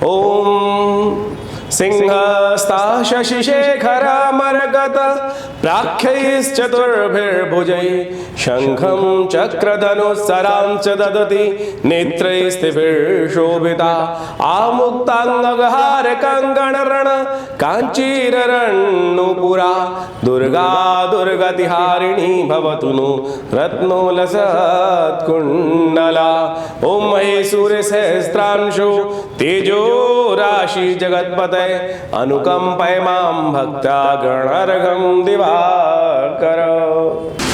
ओम सिंहस्ता शशिशेखरामरगत प्राख्यैश्चतुर्भिर्भुजैः शंखं चक्रधनुस्सरांच ददति नेत्रैस्तिभिर्शोभिता आमुक्तांगहार कंगणरण कांचीरण्णुपुरा दुर्गा दुर्गतिहारिणी भवतु नो रत्नोलसत्कुण्डला। ओम महे सूर्य सहस्रांशो तेजो राशि जगत्पते अनुकंपय मां भक्ता गणर्घं दिवाकर।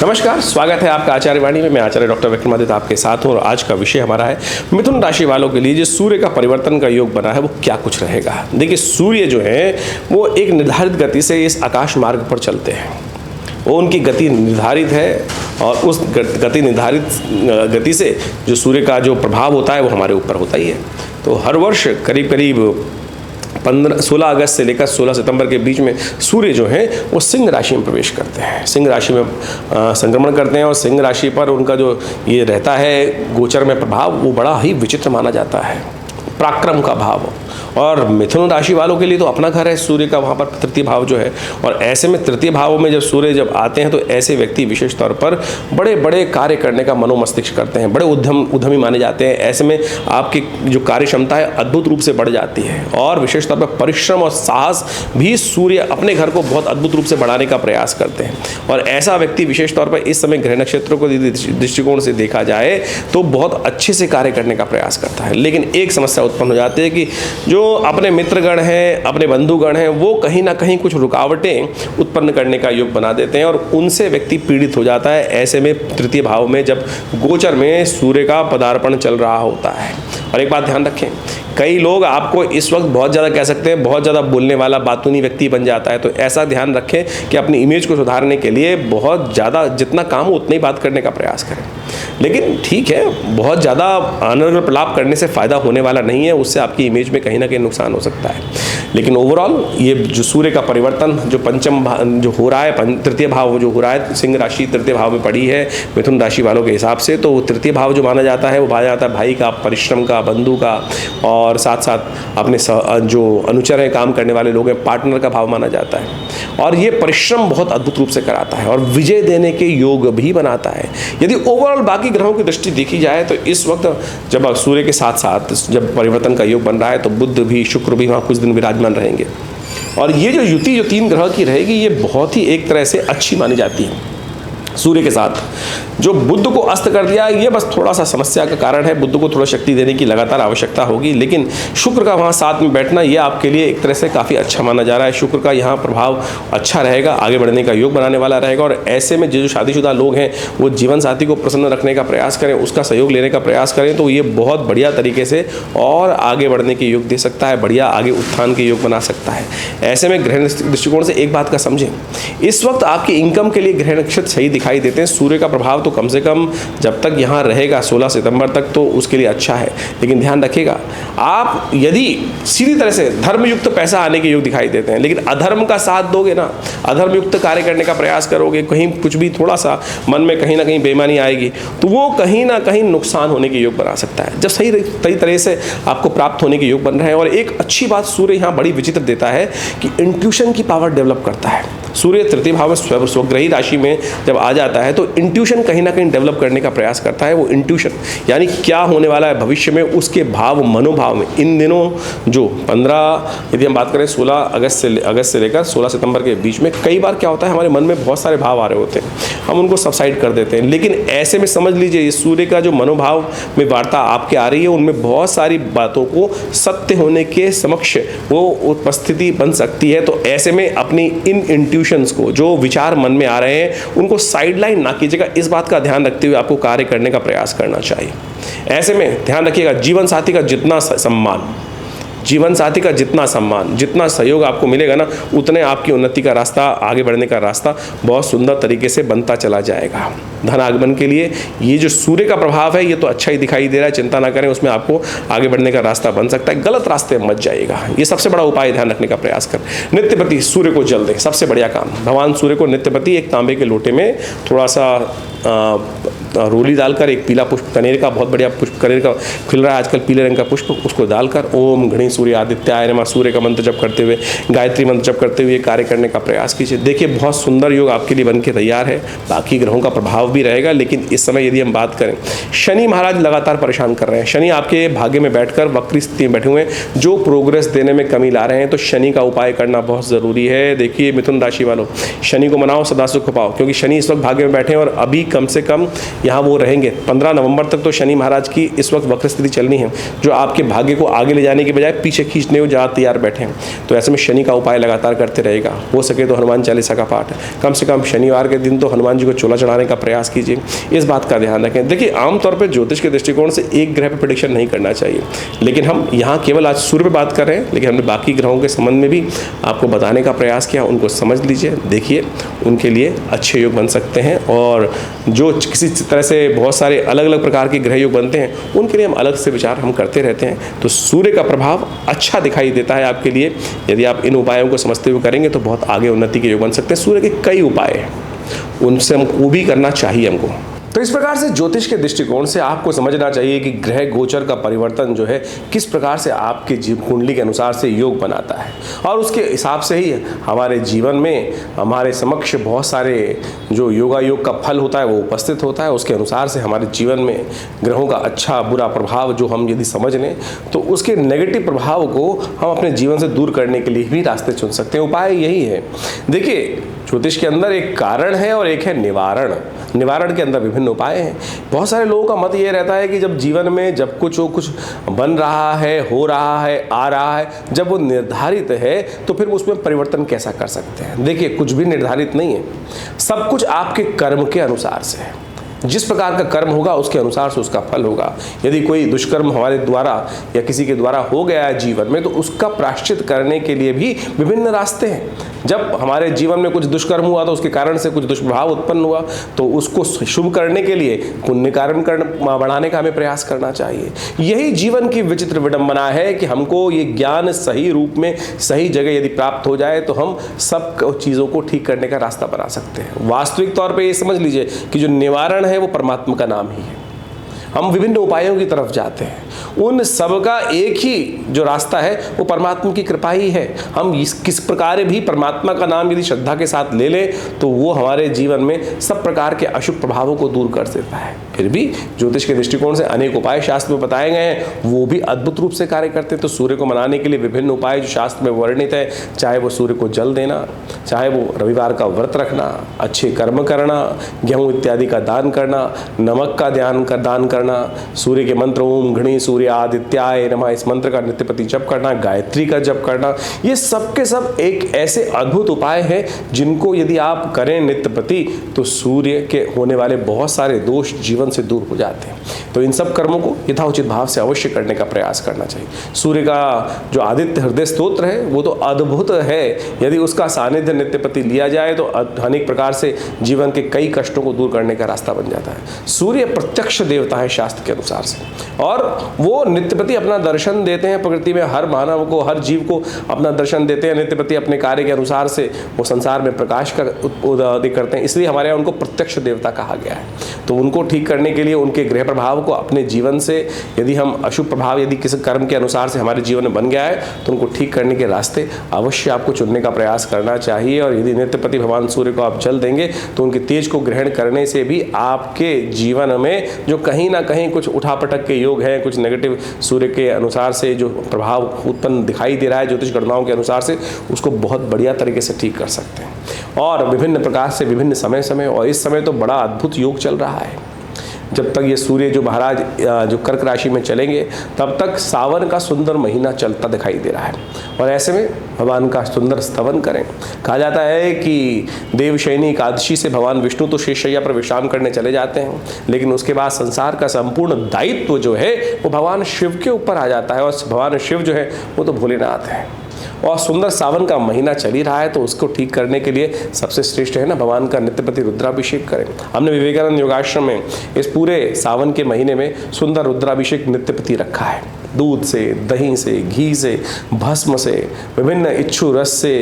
नमस्कार, स्वागत है आपका आचार्य वाणी में। मैं आचार्य डॉक्टर विक्रमादित्य आपके साथ हूँ और आज का विषय हमारा है मिथुन राशि वालों के लिए जो सूर्य का परिवर्तन का योग बना है वो क्या कुछ रहेगा। देखिए, सूर्य जो है वो एक निर्धारित गति से इस आकाश मार्ग पर चलते हैं। वो उनकी गति निर्धारित है और उस निर्धारित गति से जो सूर्य का जो प्रभाव होता है वो हमारे ऊपर होता ही है। तो हर वर्ष करीब करीब 16 अगस्त से लेकर 16 सितंबर के बीच में सूर्य जो है वो सिंह राशि में प्रवेश करते हैं, सिंह राशि में संक्रमण करते हैं और सिंह राशि पर उनका जो ये रहता है गोचर में प्रभाव वो बड़ा ही विचित्र माना जाता है, पराक्रम का भाव। और मिथुन राशि वालों के लिए तो अपना घर है सूर्य का, वहाँ पर तृतीय भाव जो है। और ऐसे में तृतीय भाव में जब सूर्य जब आते हैं तो ऐसे व्यक्ति विशेष तौर पर बड़े बड़े कार्य करने का मनोमस्तिष्क करते हैं, बड़े उद्यमी माने जाते हैं। ऐसे में आपकी जो कार्य क्षमता है अद्भुत रूप से बढ़ जाती है और विशेष तौर पर परिश्रम और साहस भी सूर्य अपने घर को बहुत अद्भुत रूप से बढ़ाने का प्रयास करते हैं। और ऐसा व्यक्ति विशेष तौर पर इस समय ग्रह नक्षत्रों को दृष्टिकोण से देखा जाए तो बहुत अच्छे से कार्य करने का प्रयास करता है। लेकिन एक समस्या उत्पन्न हो जाती है कि जो अपने मित्रगण हैं, अपने बंधुगण हैं, वो कहीं ना कहीं कुछ रुकावटें उत्पन्न करने का योग बना देते हैं और उनसे व्यक्ति पीड़ित हो जाता है। ऐसे में तृतीय भाव में जब गोचर में सूर्य का पदार्पण चल रहा होता है। और एक बात ध्यान रखें, कई लोग आपको इस वक्त बहुत ज़्यादा कह सकते हैं, बहुत ज़्यादा बोलने वाला बातूनी व्यक्ति बन जाता है। तो ऐसा ध्यान रखें कि अपनी इमेज को सुधारने के लिए बहुत ज़्यादा जितना काम हो उतना ही बात करने का प्रयास करें। लेकिन ठीक है, बहुत ज़्यादा अनर्गल प्रलाप करने से फ़ायदा होने वाला नहीं है, उससे आपकी इमेज में कहीं ना कहीं नुकसान हो सकता है। लेकिन ओवरऑल ये जो सूर्य का परिवर्तन जो पंचम जो हो रहा है, तृतीय भाव जो हो रहा है, सिंह राशि तृतीय भाव में पड़ी है मिथुन राशि वालों के हिसाब से, तो तृतीय भाव जो माना जाता है वो माना जाता है भाई का, परिश्रम का, बंधु का और साथ साथ अपने जो अनुचर हैं, काम करने वाले लोग हैं, पार्टनर का भाव माना जाता है। और ये परिश्रम बहुत अद्भुत रूप से कराता है और विजय देने के योग भी बनाता है। यदि ओवरऑल बाकी ग्रहों की दृष्टि देखी जाए तो इस वक्त जब सूर्य के साथ साथ जब परिवर्तन का योग बन रहा है तो बुध भी, शुक्र भी वहाँ कुछ दिन विराजमान रहेंगे। और ये जो युति जो 3 ग्रह की रहेगी ये बहुत ही एक तरह से अच्छी मानी जाती है। सूर्य के साथ जो बुध को अस्त कर दिया ये बस थोड़ा सा समस्या का कारण है, बुध को थोड़ा शक्ति देने की लगातार आवश्यकता होगी। लेकिन शुक्र का वहाँ साथ में बैठना ये आपके लिए एक तरह से काफ़ी अच्छा माना जा रहा है। शुक्र का यहाँ प्रभाव अच्छा रहेगा, आगे बढ़ने का योग बनाने वाला रहेगा। और ऐसे में जो शादीशुदा लोग हैं वो जीवन साथी को प्रसन्न रखने का प्रयास करें, उसका सहयोग लेने का प्रयास करें तो ये बहुत बढ़िया तरीके से और आगे बढ़ने के योग दे सकता है, बढ़िया आगे उत्थान के योग बना सकता है। ऐसे में ग्रह दृष्टिकोण से एक बात का समझें, इस वक्त आपकी इनकम के लिए ग्रह नक्षत्र सही दिखाई देते हैं। सूर्य का प्रभाव तो कम से कम जब तक यहाँ रहेगा 16 सितंबर तक तो उसके लिए अच्छा है। लेकिन ध्यान रखिएगा, आप यदि सीधी तरह से धर्मयुक्त पैसा आने के योग दिखाई देते हैं लेकिन अधर्म का साथ दोगे ना, अधर्मयुक्त कार्य करने का प्रयास करोगे, कहीं कुछ भी थोड़ा सा मन में कहीं ना कहीं बेईमानी आएगी तो वो कहीं ना कहीं नुकसान होने के योग बना सकता है। जब सही तरह से आपको प्राप्त होने के योग बन रहे हैं। और एक अच्छी बात सूर्य यहाँ बड़ी विचित्र देता है कि इंट्यूशन की पावर डेवलप करता है। सूर्य तृतीय भाव में स्वग्रही राशि में जब आ जाता है तो इंट्यूशन कहीं ना कहीं डेवलप करने का प्रयास करता है। वो इंट्यूशन यानी क्या होने वाला है भविष्य में उसके भाव, मनोभाव में इन दिनों जो 15 यदि हम बात करें 16 अगस्त से लेकर 16 सितंबर के बीच में कई बार क्या होता है हमारे मन में बहुत सारे भाव आ रहे होते हैं, हम उनको सबसाइड कर देते हैं। लेकिन ऐसे में समझ लीजिए इस सूर्य का जो मनोभाव में वार्ता आपके आ रही है उनमें बहुत सारी बातों को सत्य होने के समक्ष वो उपस्थिति बन सकती है। तो ऐसे में अपनी इन इंट्यूशंस को, जो विचार मन में आ रहे हैं उनको साइडलाइन ना कीजिएगा, इस बात का ध्यान रखते हुए आपको कार्य करने का प्रयास करना चाहिए। ऐसे में ध्यान रखिएगा, जीवन साथी का जितना सम्मान, जीवन साथी का जितना सम्मान, जितना सहयोग आपको मिलेगा ना उतने आपकी उन्नति का रास्ता, आगे बढ़ने का रास्ता बहुत सुंदर तरीके से बनता चला जाएगा। धन आगमन के लिए ये जो सूर्य का प्रभाव है ये तो अच्छा ही दिखाई दे रहा है, चिंता ना करें, उसमें आपको आगे बढ़ने का रास्ता बन सकता है। गलत रास्ते मत जाइएगा, ये सबसे बड़ा उपाय ध्यान रखने का प्रयास कर। नित्य प्रति सूर्य को जल दें, सबसे बढ़िया काम। भगवान सूर्य को नित्य प्रति एक तांबे के लोटे में थोड़ा सा रोली डालकर, एक पीला पुष्प, कनेर का बहुत बढ़िया पुष्प, कनेर का खिल रहा है आजकल पीले रंग का पुष्प, उसको डालकर ओम गणेश सूर्य आदित्याय नमः सूर्य का मंत्र जप करते हुए, गायत्री मंत्र जप करते हुए कार्य करने का प्रयास कीजिए। देखिए बहुत सुंदर योग आपके लिए बन के तैयार है। बाकी ग्रहों का प्रभाव भी रहेगा, लेकिन इस समय यदि हम बात करें, शनि महाराज लगातार परेशान कर रहे हैं। शनि आपके भाग्य में बैठकर वक्री स्थिति में बैठे हुए हैं, जो प्रोग्रेस देने में कमी ला रहे हैं। तो शनि का उपाय करना बहुत ज़रूरी है। देखिए मिथुन राशि वालों, शनि को मनाओ, सदा सुख पाओ, क्योंकि शनि इस वक्त भाग्य में बैठे हैं और अभी कम से कम यहाँ वो रहेंगे 15 नवंबर तक। तो शनि महाराज की इस वक्त वक्र स्थिति चलनी है, जो आपके भाग्य को आगे ले जाने के बजाय पीछे खींचने को ज़्यादा तैयार बैठे हैं। तो ऐसे में शनि का उपाय लगातार करते रहेगा। हो सके तो हनुमान चालीसा का पाठ, कम से कम शनिवार के दिन तो हनुमान जी को चोला चढ़ाने का प्रयास कीजिए। इस बात का ध्यान रखें। देखिए आमतौर पर ज्योतिष के दृष्टिकोण से एक ग्रह पर प्रेडिक्शन नहीं करना चाहिए, लेकिन हम यहाँ केवल आज सूर्य पर बात कर रहे हैं, लेकिन हमने बाकी ग्रहों के संबंध में भी आपको बताने का प्रयास किया। उनको समझ लीजिए, देखिए उनके लिए अच्छे योग बन सकते हैं। और जो किसी तरह से बहुत सारे अलग अलग प्रकार के ग्रह योग बनते हैं, उनके लिए हम अलग से विचार हम करते रहते हैं। तो सूर्य का प्रभाव अच्छा दिखाई देता है आपके लिए। यदि आप इन उपायों को समझते हुए करेंगे तो बहुत आगे उन्नति के योग बन सकते हैं। सूर्य के कई उपाय हैं, उनसे हमको भी करना चाहिए हमको। तो इस प्रकार से ज्योतिष के दृष्टिकोण से आपको समझना चाहिए कि ग्रह गोचर का परिवर्तन जो है किस प्रकार से आपके जीवन कुंडली के अनुसार से योग बनाता है, और उसके हिसाब से ही हमारे जीवन में हमारे समक्ष बहुत सारे जो योगा योग का फल होता है वो उपस्थित होता है। उसके अनुसार से हमारे जीवन में ग्रहों का अच्छा बुरा प्रभाव जो हम यदि समझ लें, तो उसके नेगेटिव प्रभाव को हम अपने जीवन से दूर करने के लिए भी रास्ते चुन सकते हैं। उपाय यही है। देखिए ज्योतिष के अंदर एक कारण है और एक है निवारण। निवारण के अंदर विभिन्न उपाय हैं। बहुत सारे लोगों का मत ये रहता है कि जब जीवन में जब कुछ बन रहा है, हो रहा है, आ रहा है, जब वो निर्धारित है तो फिर उसमें परिवर्तन कैसा कर सकते हैं। देखिए कुछ भी निर्धारित नहीं है, सब कुछ आपके कर्म के अनुसार से है। जिस प्रकार का कर्म होगा उसके अनुसार से उसका फल होगा। यदि कोई दुष्कर्म हमारे द्वारा या किसी के द्वारा हो गया है जीवन में, तो उसका प्रायश्चित करने के लिए भी विभिन्न रास्ते हैं। जब हमारे जीवन में कुछ दुष्कर्म हुआ तो उसके कारण से कुछ दुष्प्रभाव उत्पन्न हुआ, तो उसको शुभ करने के लिए पुण्य कारण बढ़ाने का हमें प्रयास करना चाहिए। यही जीवन की विचित्र विडंबना है कि हमको ये ज्ञान सही रूप में सही जगह यदि प्राप्त हो जाए तो हम सब चीज़ों को ठीक करने का रास्ता बना सकते हैं। वास्तविक तौर पर ये समझ लीजिए कि जो निवारण है वो परमात्मा का नाम ही है। हम विभिन्न उपायों की तरफ जाते हैं, उन सब का एक ही जो रास्ता है वो परमात्मा की कृपा ही है। हम किस प्रकार भी परमात्मा का नाम यदि श्रद्धा के साथ ले लें तो वो हमारे जीवन में सब प्रकार के अशुभ प्रभावों को दूर कर देता है। फिर भी ज्योतिष के दृष्टिकोण से अनेक उपाय शास्त्र में बताए गए हैं, वो भी अद्भुत रूप से कार्य करते हैं। तो सूर्य को मनाने के लिए विभिन्न उपाय जो शास्त्र में वर्णित है, चाहे वो सूर्य को जल देना, चाहे वो रविवार का व्रत रखना, अच्छे कर्म करना, गेहूँ इत्यादि का दान करना, नमक का दान करना, सूर्य के मंत्र ओम घृणी सूर्य आदित्याय नमः इस मंत्र का नित्यप्रति जप करना, गायत्री का जप करना, ये सब के सब एक ऐसे अद्भुत उपाय हैं जिनको यदि आप करें नित्यप्रति तो सूर्य के होने वाले बहुत सारे दोष जीवन से दूर हो जाते हैं। तो इन सब कर्मों को यथाउचित भाव से अवश्य करने का प्रयास करना चाहिए। सूर्य का जो आदित्य हृदय स्तोत्र है वो तो अद्भुत है। यदि उसका सानिध्य नित्यप्रति लिया जाए तो अनेक प्रकार से जीवन के कई कष्टों को दूर करने का रास्ता बन जाता है। सूर्य प्रत्यक्ष देवता है शास्त्र के अनुसार से, और वो नित्यप्रति अपना दर्शन देते हैं प्रकृति में, हर मानव को, हर जीव को अपना दर्शन देते हैं नित्यप्रति अपने कार्य के अनुसार से। वो संसार में प्रकाश का उत्पादन करते हैं, इसलिए हमारे यहाँ उनको प्रत्यक्ष देवता कहा गया है। तो उनको ठीक करने के लिए उनके ग्रह प्रभाव को अपने जीवन से यदि हम अशुभ प्रभाव यदि किसी कर्म के अनुसार से हमारे जीवन में बन गया है तो उनको ठीक करने के रास्ते अवश्य आपको चुनने का प्रयास करना चाहिए। और यदि नित्यप्रति भगवान सूर्य को आप जल देंगे तो उनके तेज को ग्रहण करने से भी आपके जीवन में जो कहीं ना कहीं कुछ उठापटक के योग हैं, कुछ नेगेटिव सूर्य के अनुसार से जो प्रभाव उत्पन्न दिखाई दे रहा है ज्योतिष गणनाओं के अनुसार से, उसको बहुत बढ़िया तरीके से ठीक कर सकते हैं। और विभिन्न प्रकार से विभिन्न समय और इस समय तो बड़ा अद्भुत योग चल रहा है। जब तक ये सूर्य जो महाराज जो कर्क राशि में चलेंगे तब तक सावन का सुंदर महीना चलता दिखाई दे रहा है। और ऐसे में भगवान का सुंदर स्तवन करें। कहा जाता है कि देवशयनी एकादशी से भगवान विष्णु तो शेषशय्या पर विश्राम करने चले जाते हैं, लेकिन उसके बाद संसार का संपूर्ण दायित्व जो है वो भगवान शिव के ऊपर आ जाता है। और भगवान शिव जो है वो तो भोलेनाथ है। और सुंदर सावन का महीना चल ही रहा है, तो उसको ठीक करने के लिए सबसे श्रेष्ठ है ना भगवान का नित्यप्रति रुद्राभिषेक करें। हमने विवेकानंद योगाश्रम में इस पूरे सावन के महीने में सुंदर रुद्राभिषेक नित्यप्रति रखा है। दूध से, दही से, घी से, भस्म से, विभिन्न इच्छु रस से,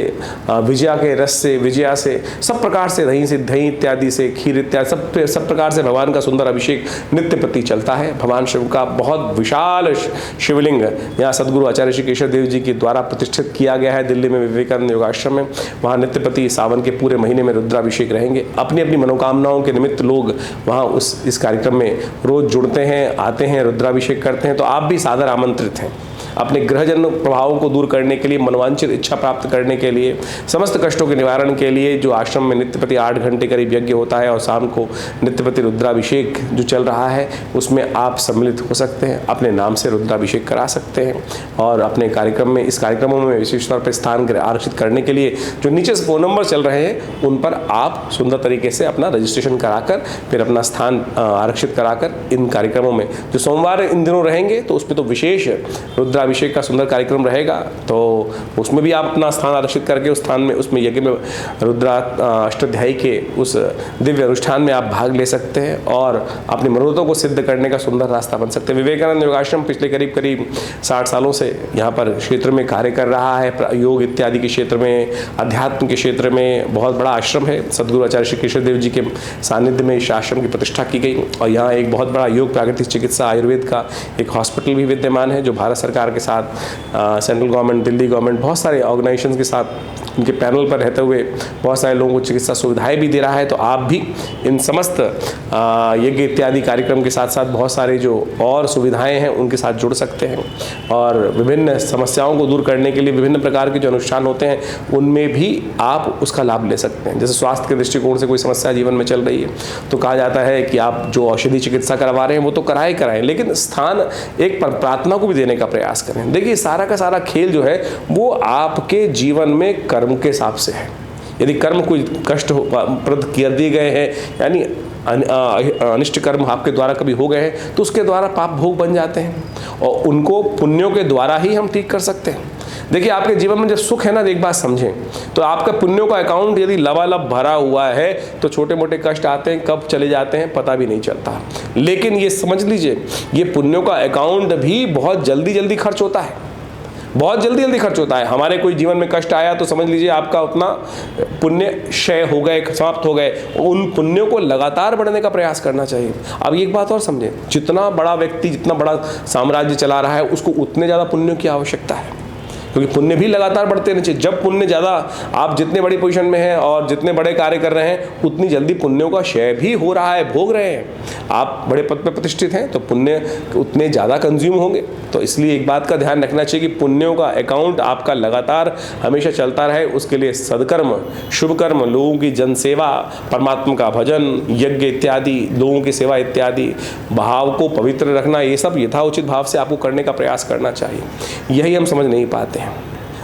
विजया के रस से, विजया से, सब प्रकार से, दही से, दही इत्यादि से, खीर इत्यादि सब प्रकार से भगवान का सुंदर अभिषेक नित्य प्रति चलता है। भगवान शिव का बहुत विशाल शिवलिंग यहाँ सदगुरु आचार्य श्री केशव देव जी के द्वारा प्रतिष्ठित किया गया है दिल्ली में विवेकानंद योगाश्रम में। वहाँ नित्य प्रति सावन के पूरे महीने में रुद्राभिषेक रहेंगे। अपनी अपनी मनोकामनाओं के निमित्त लोग वहाँ इस कार्यक्रम में रोज जुड़ते हैं, आते हैं, रुद्राभिषेक करते हैं। तो आप भी सादर आमंत्रित हैं। अपने ग्रहजन्य प्रभावों को दूर करने के लिए, मनोवांछित इच्छा प्राप्त करने के लिए, समस्त कष्टों के निवारण के लिए जो आश्रम में नित्य प्रति 8 घंटे करीब यज्ञ होता है और शाम को नित्य प्रति रुद्राभिषेक जो चल रहा है उसमें आप सम्मिलित हो सकते हैं। अपने नाम से रुद्राभिषेक करा सकते हैं और अपने कार्यक्रम में, इस कार्यक्रमों में विशेष तौर पर स्थान आरक्षित करने के लिए जो नीचे से फ़ोन नंबर चल रहे हैं उन पर आप सुंदर तरीके से अपना रजिस्ट्रेशन कराकर फिर अपना स्थान आरक्षित कराकर इन कार्यक्रमों में जो सोमवार इन दिनों रहेंगे तो उसमें तो विशेष रुद्राभिषेक का सुंदर कार्यक्रम रहेगा। तो उसमें भी आप अपना स्थान आरक्षित करके उस स्थान में, उसमें यज्ञ में रुद्रा अष्टाध्यायी के उस दिव्य अनुष्ठान में आप भाग ले सकते हैं और अपनी मनोरथों को सिद्ध करने का सुंदर रास्ता बन सकते हैं। विवेकानंद योगाश्रम पिछले करीब 60 सालों से यहाँ पर क्षेत्र में कार्य कर रहा है। योग इत्यादि के क्षेत्र में, अध्यात्म के क्षेत्र में बहुत बड़ा आश्रम है। सदगुरु आचार्य श्री केशव देव जी के सानिध्य में इस आश्रम की प्रतिष्ठा की गई और यहाँ एक बहुत बड़ा योग, प्राकृतिक चिकित्सा, आयुर्वेद का एक हॉस्पिटल भी विद्यमान है जो भारत सरकार के साथ, सेंट्रल गवर्नमेंट, दिल्ली गवर्नमेंट, बहुत सारे ऑर्गेनाइजेशंस के साथ उनके पैनल पर रहते हुए बहुत सारे लोगों को चिकित्सा सुविधाएं भी दे रहा है। तो आप भी इन समस्त यज्ञ इत्यादि कार्यक्रम के साथ साथ बहुत सारे जो और सुविधाएं हैं उनके साथ जुड़ सकते हैं और विभिन्न समस्याओं को दूर करने के लिए विभिन्न प्रकार के जो अनुष्ठान होते हैं उनमें भी आप उसका लाभ ले सकते हैं। जैसे स्वास्थ्य के दृष्टिकोण से कोई समस्या जीवन में चल रही है तो कहा जाता है कि आप जो औषधि चिकित्सा करवा रहे हैं वो तो कराएं, लेकिन स्थान एक प्रार्थना को भी देने का प्रयास करें। देखिए सारा का सारा खेल जो है वो आपके जीवन में कर्म के हिसाब से है। यदि कर्म कोई कष्ट प्रद कर दिए गए हैं, यानी अनिष्ट कर्म आपके द्वारा कभी हो गए हैं तो उसके द्वारा पाप भोग बन जाते हैं और उनको पुण्यों के द्वारा ही हम ठीक कर सकते हैं। देखिए आपके जीवन में जब सुख है ना, एक बात समझें, तो आपका पुण्यों का अकाउंट यदि लबालब भरा हुआ है तो छोटे मोटे कष्ट आते हैं, कब चले जाते हैं पता भी नहीं चलता। लेकिन ये समझ लीजिए ये पुण्यों का अकाउंट भी बहुत जल्दी खर्च होता है, बहुत जल्दी खर्च होता है। हमारे कोई जीवन में कष्ट आया तो समझ लीजिए आपका उतना पुण्य क्षय हो गए, समाप्त हो गए। उन पुण्यों को लगातार बढ़ने का प्रयास करना चाहिए। अब एक बात और समझें, जितना बड़ा व्यक्ति, जितना बड़ा साम्राज्य चला रहा है उसको उतने ज़्यादा पुण्यों की आवश्यकता है, क्योंकि पुण्य भी लगातार बढ़ते रहने चाहिए। जब पुण्य ज़्यादा, आप जितने बड़ी पोजीशन में हैं और जितने बड़े कार्य कर रहे हैं उतनी जल्दी पुण्यों का क्षय भी हो रहा है, भोग रहे हैं। आप बड़े पद पर प्रतिष्ठित हैं तो पुण्य उतने ज़्यादा कंज्यूम होंगे। तो इसलिए एक बात का ध्यान रखना चाहिए कि पुण्यों का अकाउंट आपका लगातार हमेशा चलता रहे। उसके लिए सदकर्म, शुभ कर्म, लोगों की जनसेवा, परमात्मा का भजन, यज्ञ इत्यादि, लोगों की सेवा इत्यादि, भाव को पवित्र रखना, ये सब यथाउचित भाव से आपको करने का प्रयास करना चाहिए। यही हम समझ नहीं पाते हैं।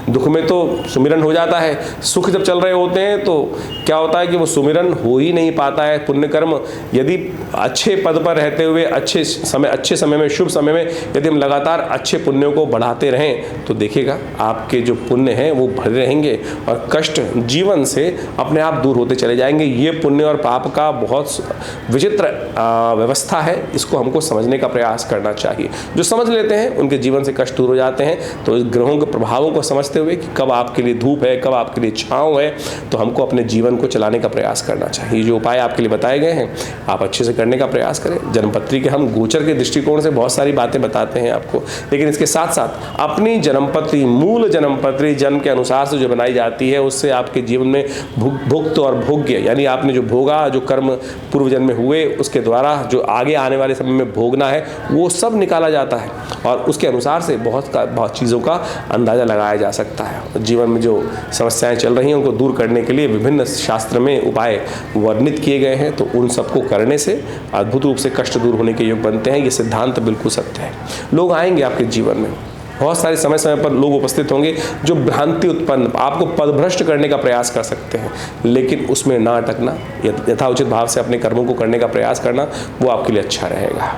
दुख में तो सुमिरन हो जाता है, सुख जब चल रहे होते हैं तो क्या होता है कि वो सुमिरन हो ही नहीं पाता है। पुण्य कर्म यदि अच्छे पद पर रहते हुए अच्छे समय में, शुभ समय में यदि हम लगातार अच्छे पुण्यों को बढ़ाते रहें तो देखिएगा आपके जो पुण्य हैं वो भरे रहेंगे और कष्ट जीवन से अपने आप दूर होते चले जाएंगे। ये पुण्य और पाप का बहुत विचित्र व्यवस्था है, इसको हमको समझने का प्रयास करना चाहिए। जो समझ लेते हैं उनके जीवन से कष्ट दूर हो जाते हैं। तो इस ग्रहों के प्रभावों को समझते हुए कि कब आपके लिए धूप है, कब आपके लिए छांव है, तो हमको अपने जीवन को चलाने का प्रयास करना चाहिए। जो उपाय आपके लिए बताए गए हैं आप अच्छे से करने का प्रयास करें। जन्मपत्री के हम गोचर के दृष्टिकोण से बहुत सारी बातें बताते हैं आपको, लेकिन इसके साथ साथ अपनी जन्मपत्री, मूल जन्मपत्री जन्म के अनुसार से जो बनाई जाती है उससे आपके जीवन में भुक्त और भोग्य, यानी आपने जो भोगा, जो कर्म पूर्व जन्म में हुए उसके द्वारा जो आगे आने वाले समय में भोगना है वो सब निकाला जाता है और उसके अनुसार से बहुत चीज़ों का अंदाज़ा लगाया जा सकता है। जीवन में जो समस्याएं चल रही हैं उनको दूर करने के लिए विभिन्न शास्त्र में उपाय वर्णित किए गए हैं। तो उन सबको करने से अद्भुत रूप से कष्ट दूर होने के योग बनते हैं। ये सिद्धांत बिल्कुल सत्य है। लोग आएंगे आपके जीवन में, बहुत सारे समय पर लोग उपस्थित होंगे जो भ्रांति उत्पन्न, आपको पदभ्रष्ट करने का प्रयास कर सकते हैं, लेकिन उसमें ना अटकना, यथाउचित भाव से अपने कर्मों को करने का प्रयास करना वो आपके लिए अच्छा रहेगा।